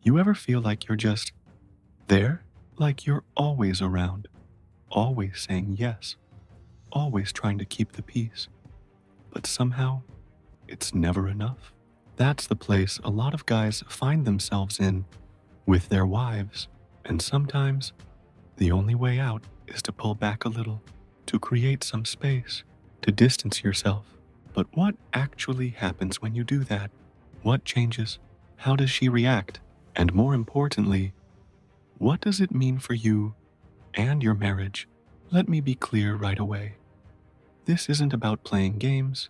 You ever feel like you're just there? Like you're always around, always saying yes, always trying to keep the peace, but somehow it's never enough? That's the place a lot of guys find themselves in with their wives, and sometimes the only way out is to pull back a little, to create some space, to distance yourself. But what actually happens when you do that? What changes? How does she react? And more importantly, what does it mean for you and your marriage? Let me be clear right away. This isn't about playing games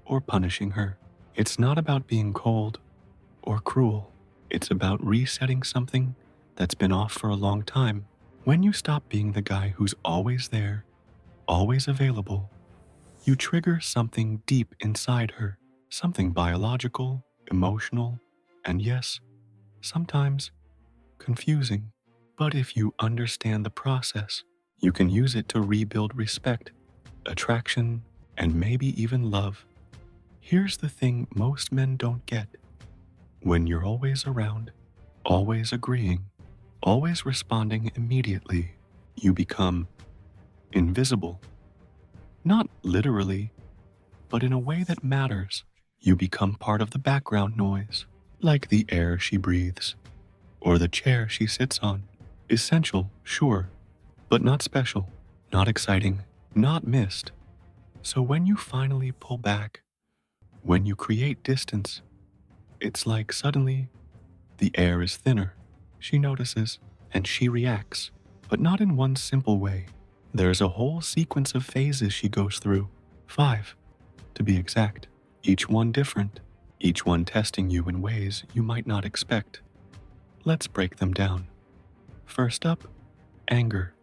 or punishing her. It's not about being cold or cruel. It's about resetting something that's been off for a long time. When you stop being the guy who's always there, always available, you trigger something deep inside her, something biological, emotional, and yes, sometimes confusing. But if you understand the process, you can use it to rebuild respect, attraction, and maybe even love. Here's the thing most men don't get. When you're always around, always agreeing, always responding immediately, you become invisible. Not literally, but in a way that matters. You become part of the background noise, like the air she breathes, or the chair she sits on. Essential, sure, but not special, not exciting, not missed. So when you finally pull back, when you create distance, it's like suddenly the air is thinner. She notices and she reacts, but not in one simple way. There's a whole sequence of phases she goes through. 5, to be exact. Each one different, each one testing you in ways you might not expect. Let's break them down. First up, anger.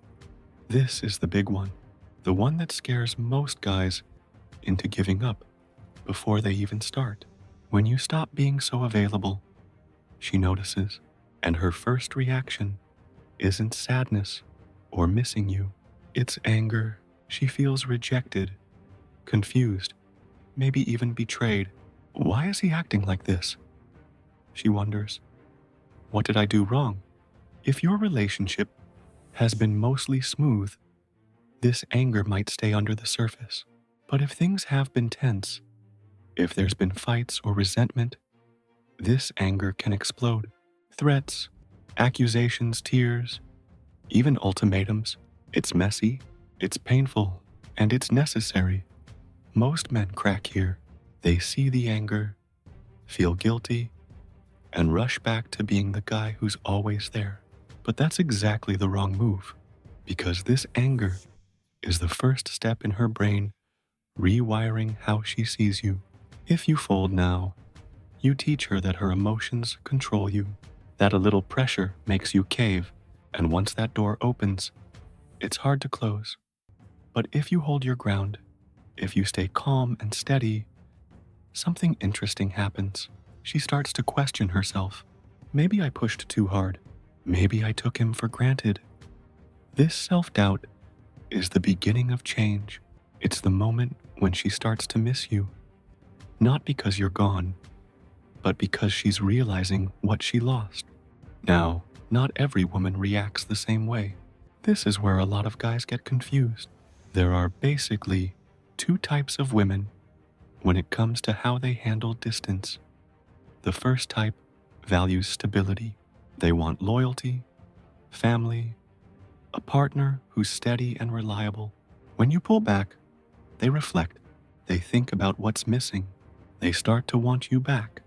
This is the big one, the one that scares most guys into giving up before they even start. When you stop being so available, she notices, and her first reaction isn't sadness or missing you. It's anger. She feels rejected, confused, maybe even betrayed. Why is he acting like this? She wonders. What did I do wrong? If your relationship has been mostly smooth, this anger might stay under the surface. But if things have been tense, if there's been fights or resentment, this anger can explode. Threats, accusations, tears, even ultimatums. It's messy, it's painful, and it's necessary. Most men crack here. They see the anger, feel guilty, and rush back to being the guy who's always there. But that's exactly the wrong move, because this anger is the first step in her brain rewiring how she sees you. If you fold now, you teach her that her emotions control you, that a little pressure makes you cave, and once that door opens, it's hard to close. But if you hold your ground, if you stay calm and steady, something interesting happens. She starts to question herself. Maybe I pushed too hard. Maybe I took him for granted. This self-doubt is the beginning of change. It's the moment when she starts to miss you. Not because you're gone, but because she's realizing what she lost. Now, not every woman reacts the same way. This is where a lot of guys get confused. There are basically 2 types of women when it comes to how they handle distance. The first type values stability. They want loyalty, family, a partner who's steady and reliable. When you pull back, they reflect. They think about what's missing. They start to want you back.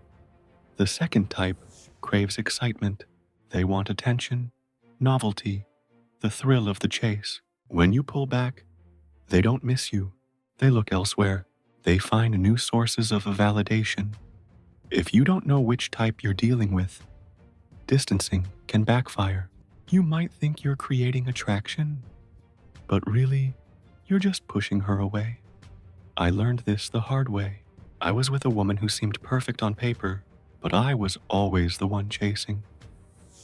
The second type craves excitement. They want attention, novelty, the thrill of the chase. When you pull back, they don't miss you. They look elsewhere. They find new sources of validation. If you don't know which type you're dealing with, distancing can backfire. You might think you're creating attraction, but really, you're just pushing her away. I learned this the hard way. I was with a woman who seemed perfect on paper, but I was always the one chasing.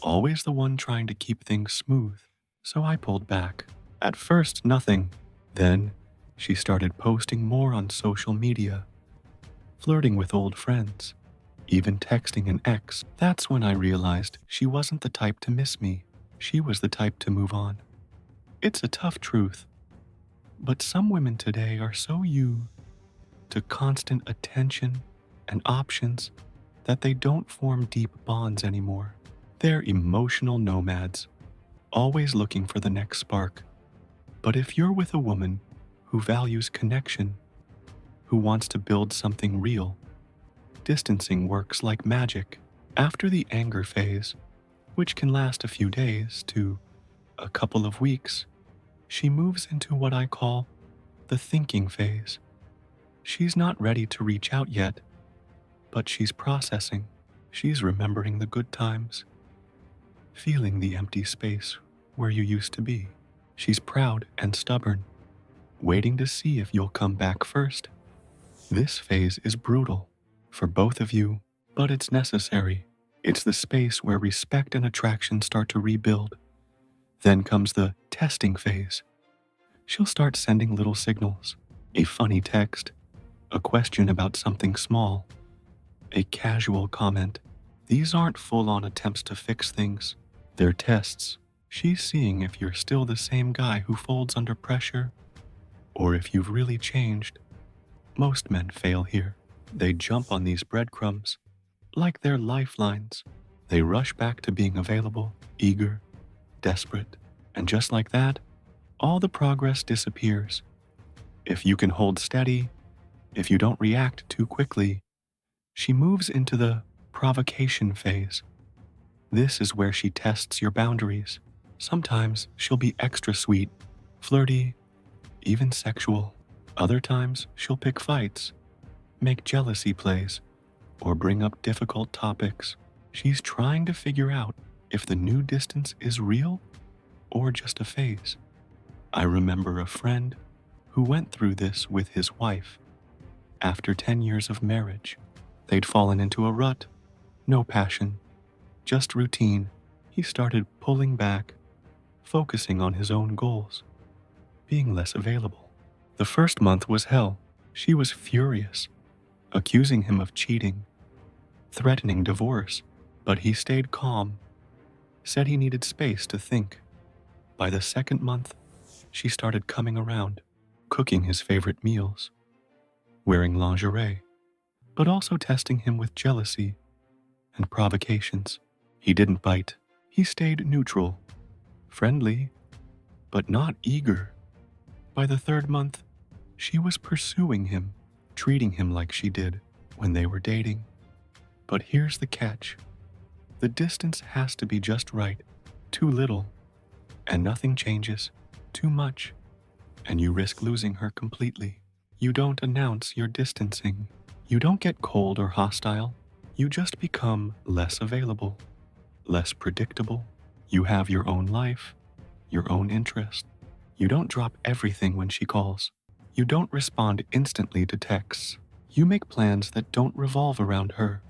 Always the one trying to keep things smooth. So I pulled back. At first, nothing. Then, she started posting more on social media, flirting with old friends, even texting an ex. That's when I realized she wasn't the type to miss me. She was the type to move on. It's a tough truth, but some women today are so used to constant attention and options that they don't form deep bonds anymore. They're emotional nomads, always looking for the next spark. But if you're with a woman who values connection, who wants to build something real, distancing works like magic. After the anger phase, which can last a few days to a couple of weeks, she moves into what I call the thinking phase. She's not ready to reach out yet, but she's processing. She's remembering the good times, feeling the empty space where you used to be. She's proud and stubborn, waiting to see if you'll come back first. This phase is brutal for both of you, but it's necessary. It's the space where respect and attraction start to rebuild. Then comes the testing phase. She'll start sending little signals, a funny text, a question about something small, a casual comment. These aren't full-on attempts to fix things. They're tests. She's seeing if you're still the same guy who folds under pressure, or if you've really changed. Most men fail here. They jump on these breadcrumbs like they're lifelines. They rush back to being available, eager, desperate, and just like that, all the progress disappears. If you can hold steady, if you don't react too quickly, she moves into the provocation phase. This is where she tests your boundaries. Sometimes she'll be extra sweet, flirty, even sexual. Other times she'll pick fights, make jealousy plays, or bring up difficult topics. She's trying to figure out if the new distance is real or just a phase. I remember a friend who went through this with his wife. After 10 years of marriage, they'd fallen into a rut. No passion, just routine. He started pulling back, focusing on his own goals, being less available. The first month was hell. She was furious, accusing him of cheating, threatening divorce, but he stayed calm, said he needed space to think. By the second month, she started coming around, cooking his favorite meals, wearing lingerie, but also testing him with jealousy and provocations. He didn't bite. He stayed neutral, friendly, but not eager. By the third month, she was pursuing him, treating him like she did when they were dating. But here's the catch. The distance has to be just right. Too little, and nothing changes. Too much, and you risk losing her completely. You don't announce you're distancing. You don't get cold or hostile. You just become less available, less predictable. You have your own life, your own interest. You don't drop everything when she calls. You don't respond instantly to texts. You make plans that don't revolve around her.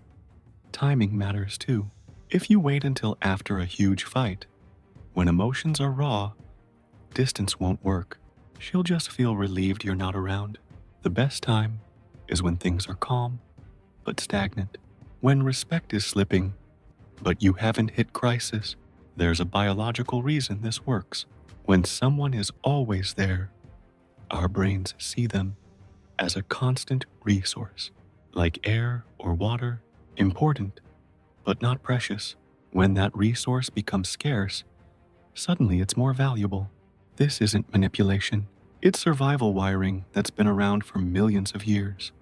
Timing matters too. If you wait until after a huge fight, when emotions are raw, distance won't work. She'll just feel relieved you're not around. The best time is when things are calm, but stagnant. When respect is slipping, but you haven't hit crisis. There's a biological reason this works. When someone is always there, our brains see them as a constant resource, like air or water, important, but not precious. When that resource becomes scarce, suddenly it's more valuable. This isn't manipulation. It's survival wiring that's been around for millions of years.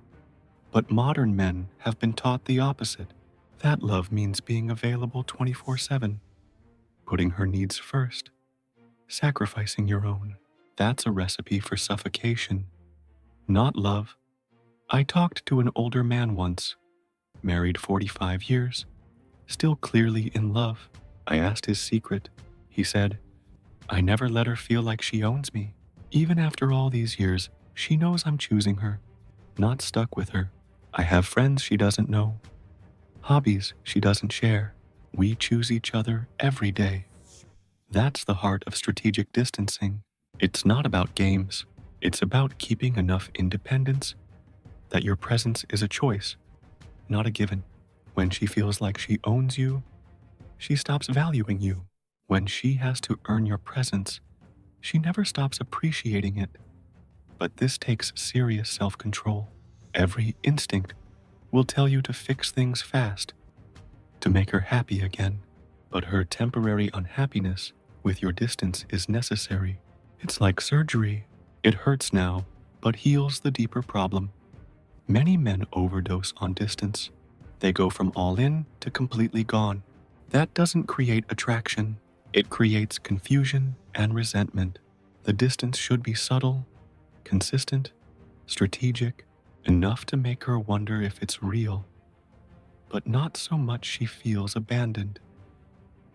But modern men have been taught the opposite. That love means being available 24/7, putting her needs first, sacrificing your own. That's a recipe for suffocation, not love. I talked to an older man once, married 45 years, still clearly in love. I asked his secret. He said, I never let her feel like she owns me. Even after all these years, she knows I'm choosing her, not stuck with her. I have friends she doesn't know, hobbies she doesn't share. We choose each other every day. That's the heart of strategic distancing. It's not about games. It's about keeping enough independence that your presence is a choice, not a given. When she feels like she owns you, she stops valuing you. When she has to earn your presence, she never stops appreciating it. But this takes serious self-control. Every instinct will tell you to fix things fast, to make her happy again. But her temporary unhappiness with your distance is necessary. It's like surgery. It hurts now, but heals the deeper problem. Many men overdose on distance. They go from all in to completely gone. That doesn't create attraction. It creates confusion and resentment. The distance should be subtle, consistent, strategic, enough to make her wonder if it's real, but not so much she feels abandoned.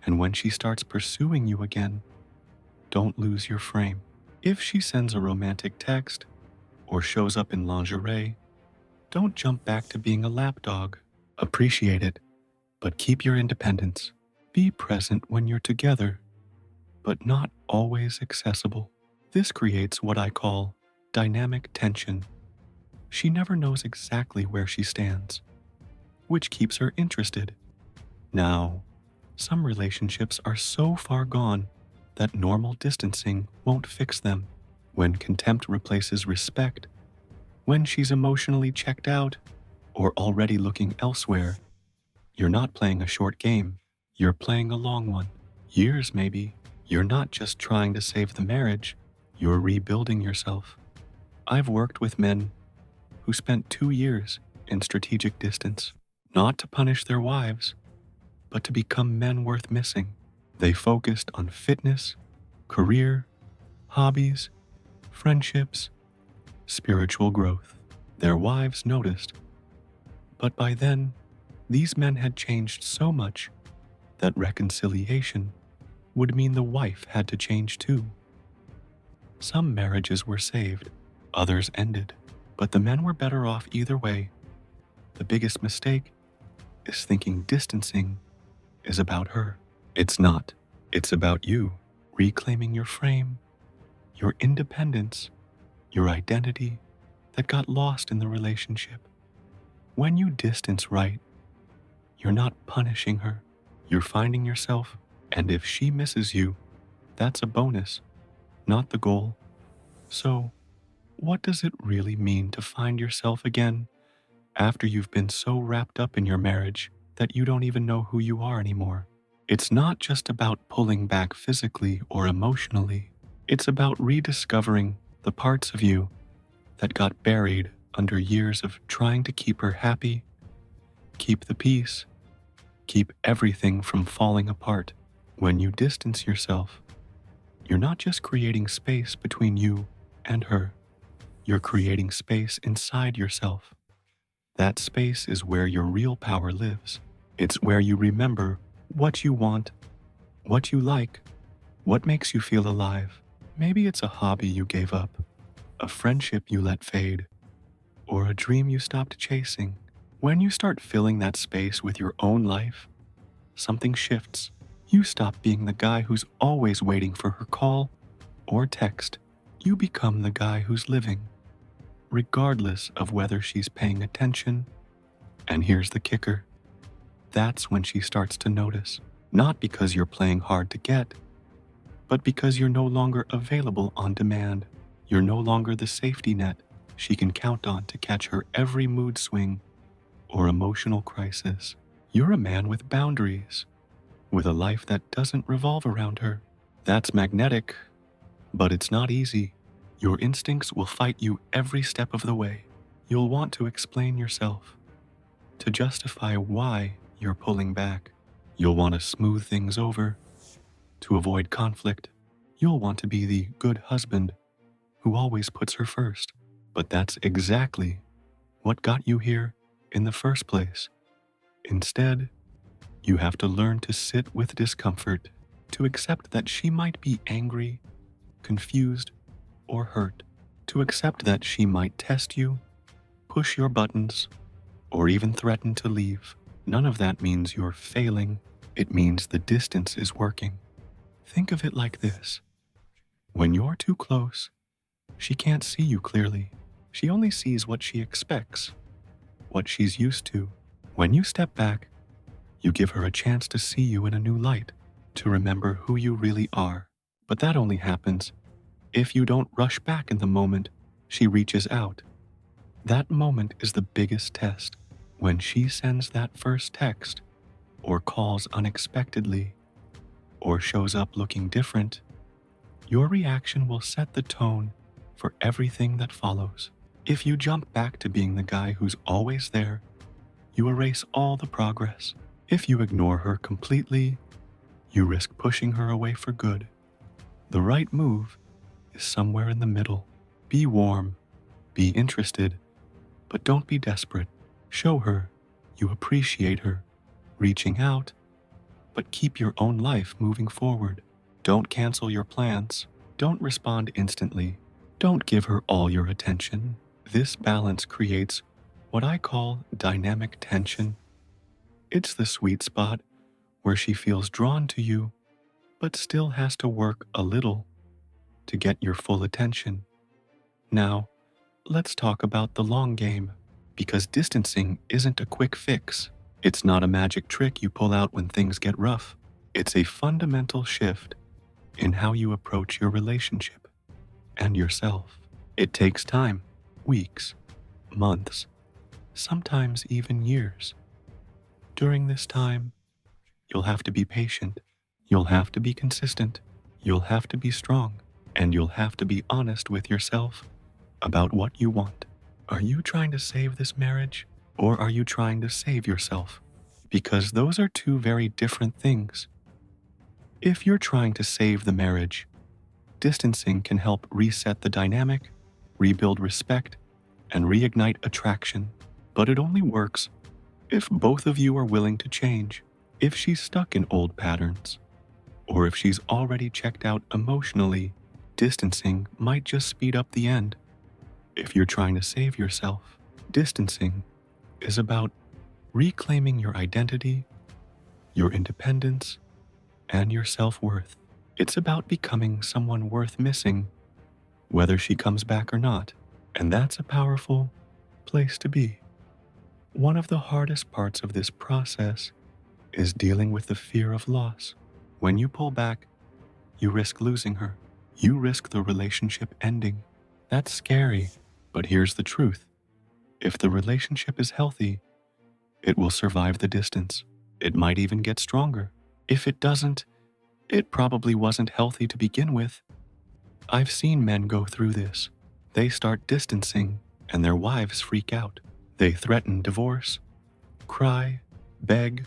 And when she starts pursuing you again, don't lose your frame. If she sends a romantic text or shows up in lingerie, don't jump back to being a lapdog. Appreciate it, but keep your independence. Be present when you're together, but not always accessible. This creates what I call dynamic tension. She never knows exactly where she stands, which keeps her interested. Now, some relationships are so far gone that normal distancing won't fix them. When contempt replaces respect, when she's emotionally checked out or already looking elsewhere, you're not playing a short game, you're playing a long one. Years maybe. You're not just trying to save the marriage, you're rebuilding yourself. I've worked with men who spent 2 years in strategic distance, not to punish their wives, but to become men worth missing. They focused on fitness, career, hobbies, friendships, spiritual growth. Their wives noticed. But by then, these men had changed so much that reconciliation would mean the wife had to change too. Some marriages were saved, others ended, but the men were better off either way. The biggest mistake is thinking distancing is about her. It's not. It's about you, reclaiming your frame, your independence, your identity that got lost in the relationship. When you distance right, you're not punishing her. You're finding yourself, and if she misses you, that's a bonus, not the goal. So, what does it really mean to find yourself again after you've been so wrapped up in your marriage that you don't even know who you are anymore? It's not just about pulling back physically or emotionally. It's about rediscovering the parts of you that got buried under years of trying to keep her happy, keep the peace, keep everything from falling apart. When you distance yourself, you're not just creating space between you and her. You're creating space inside yourself. That space is where your real power lives. It's where you remember what you want, what you like, what makes you feel alive. Maybe it's a hobby you gave up, a friendship you let fade, or a dream you stopped chasing. When you start filling that space with your own life, something shifts. You stop being the guy who's always waiting for her call or text. You become the guy who's living, regardless of whether she's paying attention. And here's the kicker. That's when she starts to notice. Not because you're playing hard to get, but because you're no longer available on demand. You're no longer the safety net she can count on to catch her every mood swing or emotional crisis. You're a man with boundaries, with a life that doesn't revolve around her. That's magnetic, but it's not easy. Your instincts will fight you every step of the way. You'll want to explain yourself, to justify why you're pulling back. You'll want to smooth things over, to avoid conflict. You'll want to be the good husband who always puts her first. But that's exactly what got you here in the first place. Instead, you have to learn to sit with discomfort, to accept that she might be angry, confused, or hurt, to accept that she might test you, push your buttons, or even threaten to leave. None of that means you're failing. It means the distance is working. Think of it like this. When you're too close, she can't see you clearly. She only sees what she expects, what she's used to. When you step back, You give her a chance to see you in a new light, to remember who you really are. But that only happens if you don't rush back in the moment she reaches out. That moment is the biggest test. When she sends that first text, or calls unexpectedly, or shows up looking different, your reaction will set the tone for everything that follows. If you jump back to being the guy who's always there, you erase all the progress. If you ignore her completely, you risk pushing her away for good. The right move is somewhere in the middle. Be warm, be interested, but don't be desperate. Show her you appreciate her, reaching out, but keep your own life moving forward. Don't cancel your plans. Don't respond instantly. Don't give her all your attention. This balance creates what I call dynamic tension. It's the sweet spot where she feels drawn to you, but still has to work a little to get your full attention. Now, let's talk about the long game, because distancing isn't a quick fix. It's not a magic trick you pull out when things get rough. It's a fundamental shift in how you approach your relationship and yourself. It takes time, weeks, months, sometimes even years. During this time, you'll have to be patient, you'll have to be consistent, you'll have to be strong, and you'll have to be honest with yourself about what you want. Are you trying to save this marriage, or are you trying to save yourself? Because those are two very different things. If you're trying to save the marriage, distancing can help reset the dynamic, rebuild respect, and reignite attraction. But it only works if both of you are willing to change. If she's stuck in old patterns, or if she's already checked out emotionally, distancing might just speed up the end. If you're trying to save yourself, distancing is about reclaiming your identity, your independence, and your self-worth. It's about becoming someone worth missing, whether she comes back or not. And that's a powerful place to be. One of the hardest parts of this process is dealing with the fear of loss. When you pull back, you risk losing her. You risk the relationship ending. That's scary, but here's the truth. If the relationship is healthy, it will survive the distance. It might even get stronger. If it doesn't, it probably wasn't healthy to begin with. I've seen men go through this. They start distancing, and their wives freak out. They threaten divorce, cry, beg,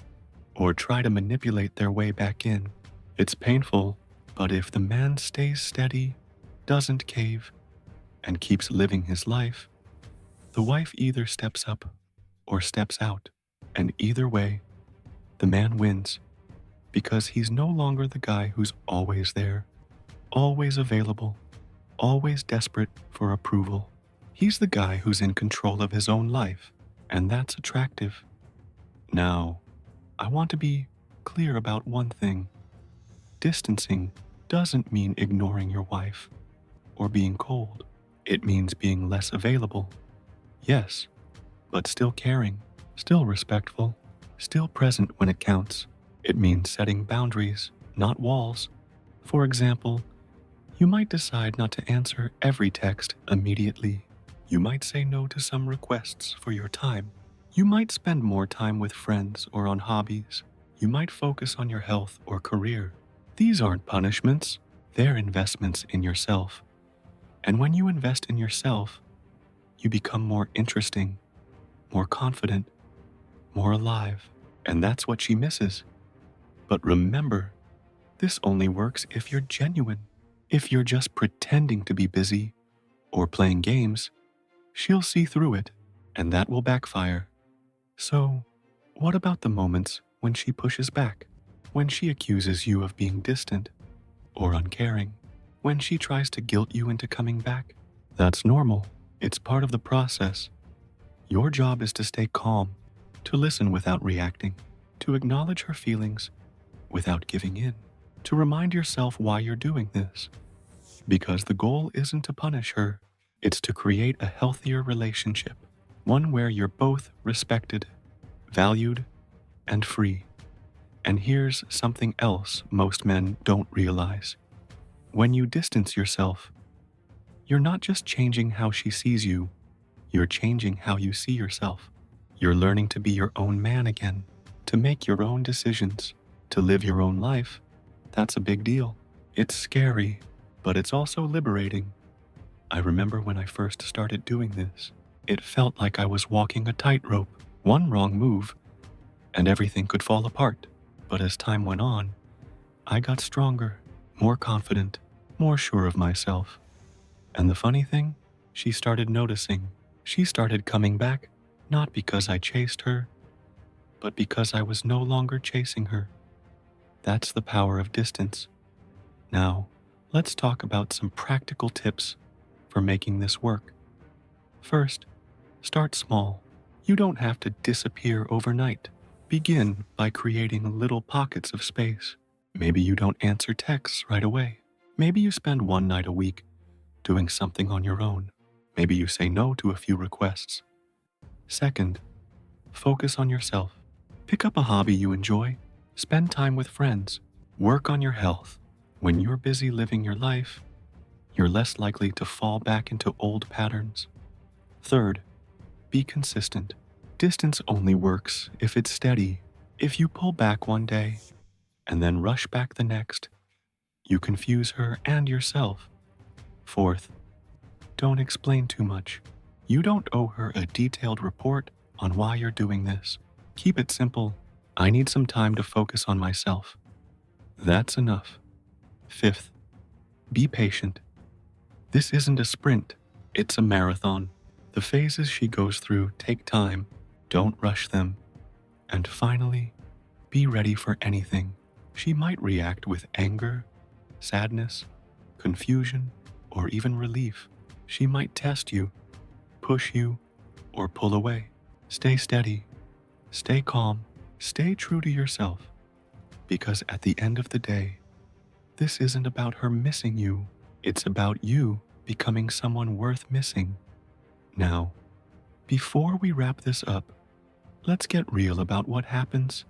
or try to manipulate their way back in. It's painful, but if the man stays steady, doesn't cave, and keeps living his life, the wife either steps up or steps out. And either way, the man wins, because he's no longer the guy who's always there, always available, always desperate for approval. He's the guy who's in control of his own life, and that's attractive. Now, I want to be clear about one thing. Distancing doesn't mean ignoring your wife or being cold. It means being less available. Yes, but still caring, still respectful, still present when it counts. It means setting boundaries, not walls. For example, you might decide not to answer every text immediately. You might say no to some requests for your time. You might spend more time with friends or on hobbies. You might focus on your health or career. These aren't punishments, they're investments in yourself. And when you invest in yourself, you become more interesting, more confident, more alive. And that's what she misses. But remember, this only works if you're genuine. If you're just pretending to be busy or playing games, she'll see through it, and that will backfire. So, what about the moments when she pushes back? When she accuses you of being distant or uncaring? When she tries to guilt you into coming back? That's normal. It's part of the process. Your job is to stay calm, to listen without reacting, to acknowledge her feelings without giving in, to remind yourself why you're doing this. Because the goal isn't to punish her, it's to create a healthier relationship, one where you're both respected, valued, and free. And here's something else most men don't realize. When you distance yourself, you're not just changing how she sees you, you're changing how you see yourself. You're learning to be your own man again, to make your own decisions, to live your own life. That's a big deal. It's scary, but it's also liberating. I remember when I first started doing this, it felt like I was walking a tightrope. One wrong move, and everything could fall apart. But as time went on, I got stronger, more confident, more sure of myself. And the funny thing, she started noticing. She started coming back, not because I chased her, but because I was no longer chasing her. That's the power of distance. Now, let's talk about some practical tips for making this work. First, start small. You don't have to disappear overnight. Begin by creating little pockets of space. Maybe you don't answer texts right away. Maybe you spend one night a week doing something on your own. Maybe you say no to a few requests. Second, focus on yourself. Pick up a hobby you enjoy. Spend time with friends. Work on your health. When you're busy living your life, you're less likely to fall back into old patterns. Third, be consistent. Distance only works if it's steady. If you pull back one day and then rush back the next, you confuse her and yourself. Fourth, don't explain too much. You don't owe her a detailed report on why you're doing this. Keep it simple. I need some time to focus on myself. That's enough. Fifth, be patient. This isn't a sprint, it's a marathon. The phases she goes through take time. Don't rush them. And finally, be ready for anything. She might react with anger, sadness, confusion, or even relief. She might test you, push you, or pull away. Stay steady, stay calm, stay true to yourself. Because at the end of the day, this isn't about her missing you. It's about you becoming someone worth missing. Now, before we wrap this up, let's get real about what happens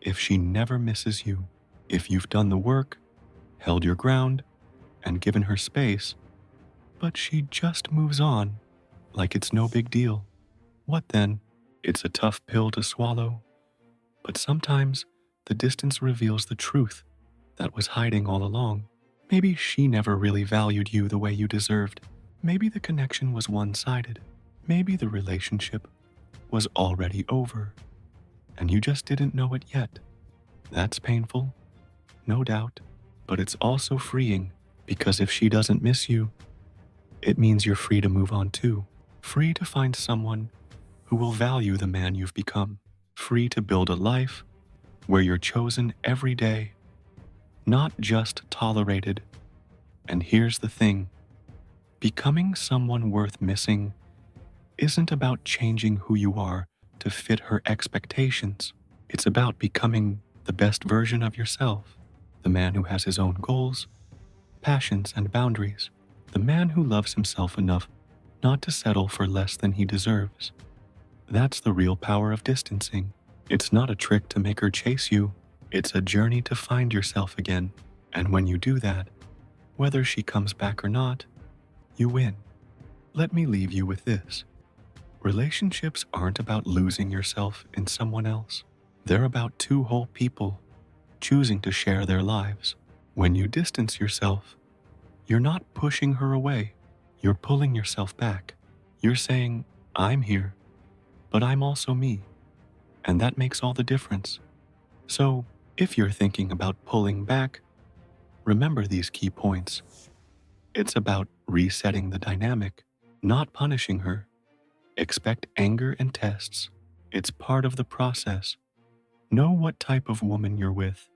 if she never misses you. If you've done the work, held your ground, and given her space, but she just moves on like it's no big deal. What then? It's a tough pill to swallow, but sometimes the distance reveals the truth that was hiding all along. Maybe she never really valued you the way you deserved. Maybe the connection was one-sided. Maybe the relationship was already over, and you just didn't know it yet. That's painful, no doubt, but it's also freeing, because if she doesn't miss you, it means you're free to move on too. Free to find someone who will value the man you've become. Free to build a life where you're chosen every day, not just tolerated. And here's the thing. Becoming someone worth missing isn't about changing who you are to fit her expectations. It's about becoming the best version of yourself, the man who has his own goals, passions, and boundaries, the man who loves himself enough not to settle for less than he deserves. That's the real power of distancing. It's not a trick to make her chase you. It's a journey to find yourself again. And when you do that, whether she comes back or not, you win. Let me leave you with this. Relationships aren't about losing yourself in someone else. They're about two whole people choosing to share their lives. When you distance yourself, you're not pushing her away. You're pulling yourself back. You're saying, I'm here, but I'm also me. And that makes all the difference. So, if you're thinking about pulling back, remember these key points. It's about resetting the dynamic, not punishing her. Expect anger and tests. It's part of the process. Know what type of woman you're with.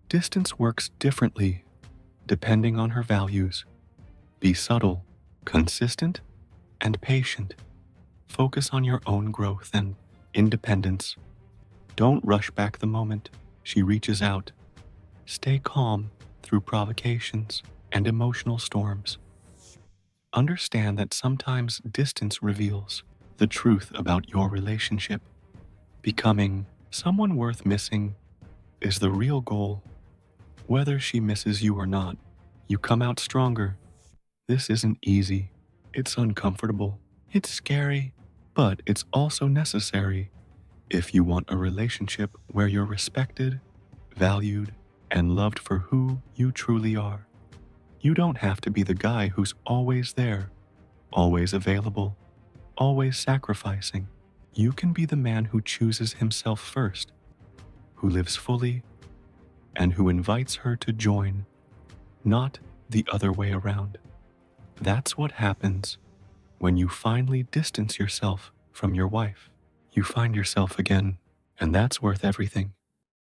Distance works differently, depending on her values. Be subtle, consistent, and patient. Focus on your own growth and independence. Don't rush back the moment she reaches out. Stay calm through provocations and emotional storms. Understand that sometimes distance reveals the truth about your relationship. Becoming someone worth missing is the real goal. Whether she misses you or not, you come out stronger. This isn't easy. It's uncomfortable. It's scary, but it's also necessary if you want a relationship where you're respected, valued, and loved for who you truly are. You don't have to be the guy who's always there, always available, always sacrificing. You can be the man who chooses himself first, who lives fully, and who invites her to join, not the other way around. That's what happens when you finally distance yourself from your wife. You find yourself again, and that's worth everything.